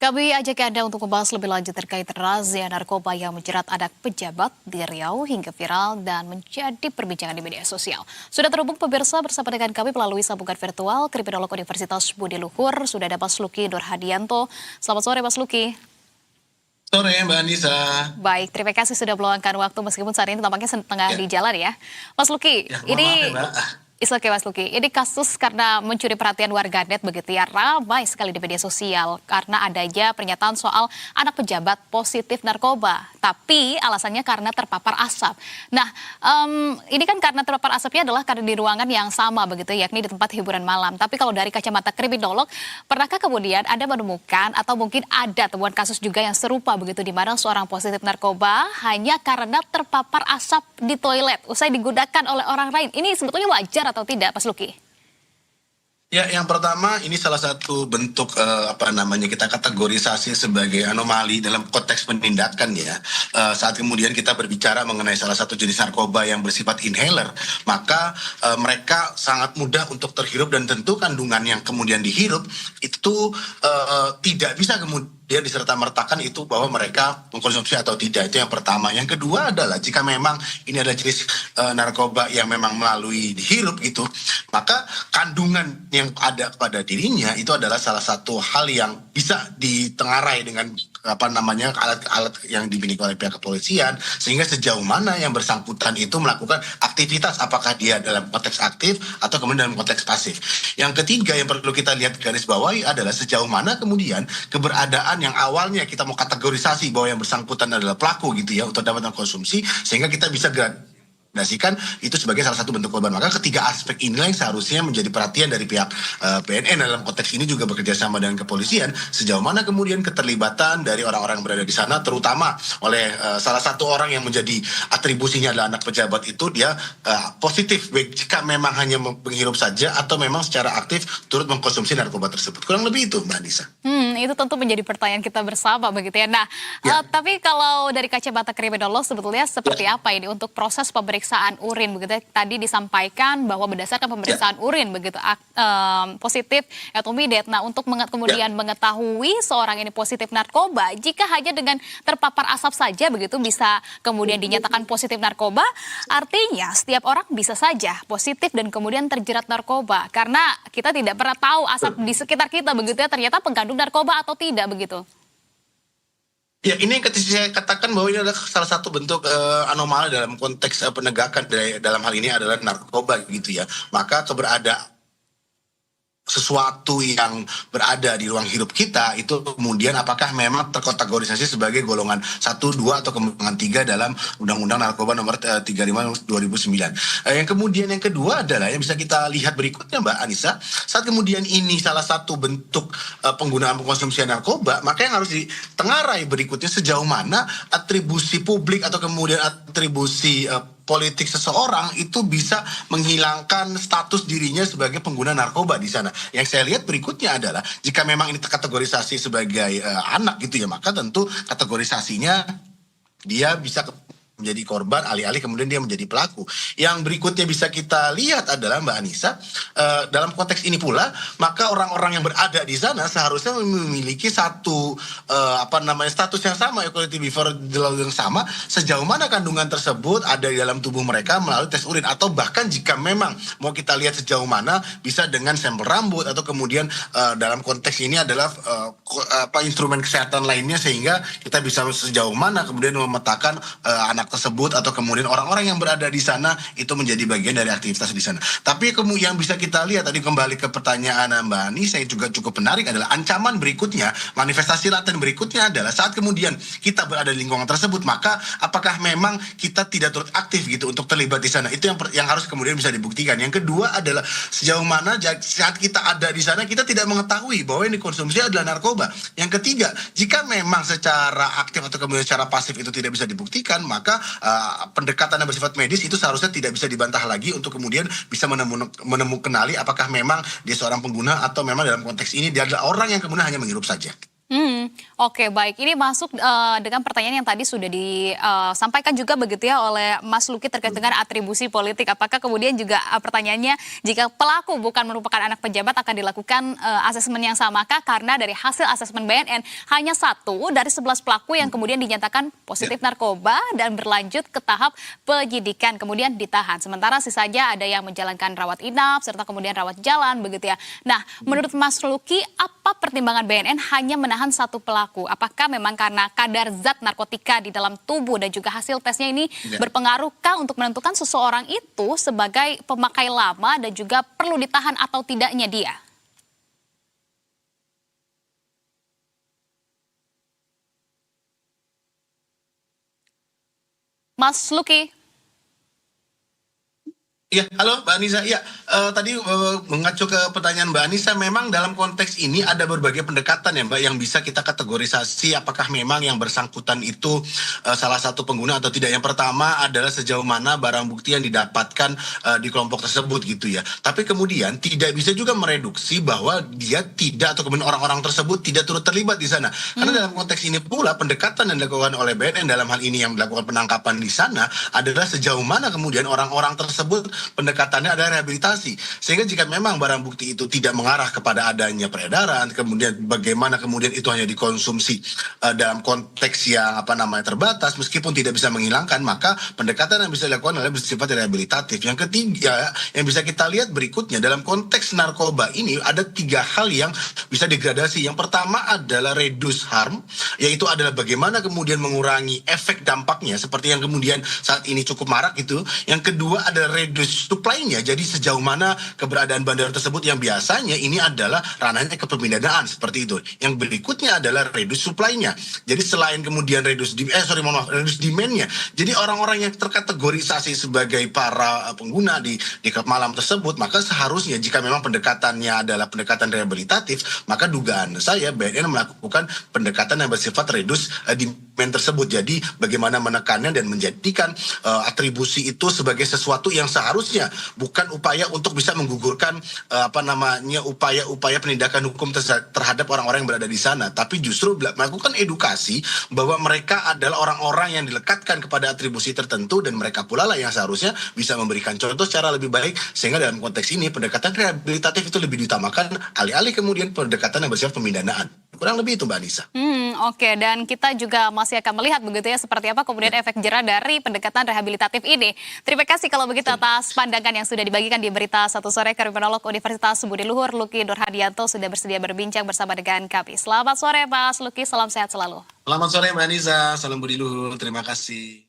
Kami ajak Anda untuk membahas lebih lanjut terkait razia narkoba yang menjerat anak pejabat di Riau hingga viral dan menjadi perbincangan di media sosial. Sudah terhubung pemirsa bersama dengan kami melalui sambungan virtual Kriminolog Universitas Budi Luhur. Sudah ada Mas Luki Nurhadianto. Selamat sore Mas Luki. Sore Mbak Anissa. Baik, terima kasih sudah meluangkan waktu meskipun saat ini tampaknya tengah di jalan ya. Mas Luki, Ya, ini... maaf ya, Mbak. Oke Mas Luki, ini kasus karena mencuri perhatian warganet begitu ya, ramai sekali di media sosial karena adanya pernyataan soal anak pejabat positif narkoba, tapi alasannya karena terpapar asap. Nah, ini kan karena terpapar asapnya adalah karena di ruangan yang sama begitu, yakni di tempat hiburan malam. Tapi kalau dari kacamata kriminolog, pernahkah kemudian Anda menemukan atau mungkin ada temuan kasus juga yang serupa begitu di mana seorang positif narkoba hanya karena terpapar asap di toilet usai digunakan oleh orang lain? Ini sebetulnya wajar atau tidak, Mas Luki? Ya, yang pertama ini salah satu bentuk kita kategorisasi sebagai anomali dalam konteks penindakan ya. Saat kemudian kita berbicara mengenai salah satu jenis narkoba yang bersifat inhaler, maka mereka sangat mudah untuk terhirup dan tentu kandungan yang kemudian dihirup itu tidak bisa kemudian diserta-mertakan itu bahwa mereka mengkonsumsi atau tidak. Itu yang pertama. Yang kedua adalah jika memang ini adalah jenis narkoba yang memang melalui dihirup gitu, maka kandungan yang ada pada dirinya itu adalah salah satu hal yang bisa ditengarai dengan alat-alat yang dimiliki oleh pihak kepolisian, sehingga sejauh mana yang bersangkutan itu melakukan aktivitas, apakah dia dalam konteks aktif atau kemudian dalam konteks pasif. Yang ketiga yang perlu kita lihat garis bawahi adalah sejauh mana kemudian keberadaan yang awalnya kita mau kategorisasi bahwa yang bersangkutan adalah pelaku gitu ya untuk dapat mengkonsumsi, sehingga kita bisa itu sebagai salah satu bentuk korban. Maka ketiga aspek inilah yang seharusnya menjadi perhatian dari pihak BNN dalam konteks ini, juga bekerja sama dengan kepolisian sejauh mana kemudian keterlibatan dari orang-orang yang berada di sana, terutama oleh salah satu orang yang menjadi atribusinya adalah anak pejabat itu, dia positif baik jika memang hanya menghirup saja atau memang secara aktif turut mengkonsumsi narkoba tersebut. Kurang lebih itu, Mbak Anissa. Itu tentu menjadi pertanyaan kita bersama begitu ya. Nah, tapi kalau dari kacamata kriminolog sebetulnya seperti apa ini untuk proses pemeriksaan urin begitu? Tadi disampaikan bahwa berdasarkan pemeriksaan urin begitu positif atau midet. Nah, untuk kemudian mengetahui seorang ini positif narkoba, jika hanya dengan terpapar asap saja begitu bisa kemudian dinyatakan positif narkoba, artinya setiap orang bisa saja positif dan kemudian terjerat narkoba karena kita tidak pernah tahu asap di sekitar kita begitu ya ternyata pengandung narkoba atau tidak begitu. Ya, ini yang saya katakan bahwa ini adalah salah satu bentuk anomali dalam konteks penegakan dalam hal ini adalah narkoba gitu ya. Maka keberadaan sesuatu yang berada di ruang hidup kita itu kemudian apakah memang terkategorisasi sebagai golongan 1, 2 atau golongan 3 dalam Undang-Undang Narkoba nomor 35 2009. Yang kemudian yang kedua adalah yang bisa kita lihat berikutnya, Mbak Anissa, saat kemudian ini salah satu bentuk penggunaan pengkonsumsian narkoba, maka yang harus ditengarai berikutnya sejauh mana atribusi publik atau kemudian atribusi politik seseorang itu bisa menghilangkan status dirinya sebagai pengguna narkoba di sana. Yang saya lihat berikutnya adalah jika memang ini terkategorisasi sebagai anak gitu ya, maka tentu kategorisasinya dia bisa menjadi korban alih-alih kemudian dia menjadi pelaku. Yang berikutnya bisa kita lihat adalah Mbak Anissa, dalam konteks ini pula maka orang-orang yang berada di sana seharusnya memiliki satu status yang sama, equality before the law yang sama, sejauh mana kandungan tersebut ada di dalam tubuh mereka melalui tes urin, atau bahkan jika memang mau kita lihat sejauh mana bisa dengan sampel rambut, atau kemudian dalam konteks ini adalah instrumen kesehatan lainnya, sehingga kita bisa sejauh mana kemudian memetakan anak tersebut atau kemudian orang-orang yang berada di sana itu menjadi bagian dari aktivitas di sana. Tapi kemudian yang bisa kita lihat tadi kembali ke pertanyaan Mbak Ani, saya juga cukup menarik adalah ancaman berikutnya, manifestasi laten berikutnya adalah saat kemudian kita berada di lingkungan tersebut, maka apakah memang kita tidak turut aktif gitu untuk terlibat di sana? Itu yang harus kemudian bisa dibuktikan. Yang kedua adalah sejauh mana saat kita ada di sana kita tidak mengetahui bahwa yang dikonsumsi adalah narkoba. Yang ketiga, jika memang secara aktif atau kemudian secara pasif itu tidak bisa dibuktikan, maka pendekatan yang bersifat medis itu seharusnya tidak bisa dibantah lagi untuk kemudian bisa menemukan apakah memang dia seorang pengguna atau memang dalam konteks ini dia adalah orang yang kemudian hanya menghirup saja. Oke, baik. Ini masuk dengan pertanyaan yang tadi sudah disampaikan juga begitu ya oleh Mas Luki terkait dengan atribusi politik. Apakah kemudian juga pertanyaannya jika pelaku bukan merupakan anak pejabat akan dilakukan asesmen yang samakah? Karena dari hasil asesmen BNN hanya 1 dari 11 pelaku yang kemudian dinyatakan positif narkoba dan berlanjut ke tahap penyidikan kemudian ditahan. Sementara sisanya ada yang menjalankan rawat inap serta kemudian rawat jalan begitu ya. Nah, menurut Mas Luki apa pertimbangan BNN hanya menahan 1 pelaku? Apakah memang karena kadar zat narkotika di dalam tubuh dan juga hasil tesnya ini berpengaruhkah untuk menentukan seseorang itu sebagai pemakai lama dan juga perlu ditahan atau tidaknya dia? Mas Luki. Iya, halo Mbak Anissa. Iya, tadi mengacu ke pertanyaan Mbak Anissa, memang dalam konteks ini ada berbagai pendekatan ya Mbak yang bisa kita kategorisasi apakah memang yang bersangkutan itu salah satu pengguna atau tidak. Yang pertama adalah sejauh mana barang bukti yang didapatkan di kelompok tersebut gitu ya. Tapi kemudian tidak bisa juga mereduksi bahwa dia tidak atau kemudian orang-orang tersebut tidak turut terlibat di sana. Karena dalam konteks ini pula pendekatan yang dilakukan oleh BNN dalam hal ini yang melakukan penangkapan di sana adalah sejauh mana kemudian orang-orang tersebut pendekatannya adalah rehabilitasi. Sehingga jika memang barang bukti itu tidak mengarah kepada adanya peredaran, kemudian bagaimana kemudian itu hanya dikonsumsi dalam konteks yang terbatas, meskipun tidak bisa menghilangkan, maka pendekatan yang bisa dilakukan adalah bersifat rehabilitatif. Yang ketiga, yang bisa kita lihat berikutnya dalam konteks narkoba ini ada 3 hal yang bisa degradasi. Yang pertama adalah reduce harm, yaitu adalah bagaimana kemudian mengurangi efek dampaknya, seperti yang kemudian saat ini cukup marak itu. Yang kedua adalah reduce supply-nya, jadi sejauh mana keberadaan bandar tersebut yang biasanya ini adalah ranahnya kepemidanaan seperti itu. Yang berikutnya adalah reduce supply-nya. Jadi selain kemudian reduce demand-nya. Jadi orang-orang yang terkategorisasi sebagai para pengguna di klub malam tersebut, maka seharusnya jika memang pendekatannya adalah pendekatan rehabilitatif, maka dugaan saya BNN melakukan pendekatan yang bersifat reduce demand tersebut. Jadi bagaimana menekannya dan menjadikan atribusi itu sebagai sesuatu yang seharusnya bukan upaya untuk bisa menggugurkan upaya-upaya penindakan hukum terhadap orang-orang yang berada di sana, tapi justru melakukan edukasi bahwa mereka adalah orang-orang yang dilekatkan kepada atribusi tertentu dan mereka pula lah yang seharusnya bisa memberikan contoh secara lebih baik, sehingga dalam konteks ini pendekatan rehabilitatif itu lebih diutamakan alih-alih kemudian pendekatan yang bersifat pemindanaan. Kurang lebih itu Mbak Anissa. Oke, dan kita juga masih akan melihat begitu ya seperti apa kemudian efek jerah dari pendekatan rehabilitatif ini. Terima kasih kalau begitu atas pandangan yang sudah dibagikan di Berita Satu Sore. Kriminolog Universitas Budi Luhur Luki Nurhadianto sudah bersedia berbincang bersama dengan kami. Selamat sore Mas Luki, salam sehat selalu. Selamat sore Mbak Anissa, salam Budi Luhur, terima kasih.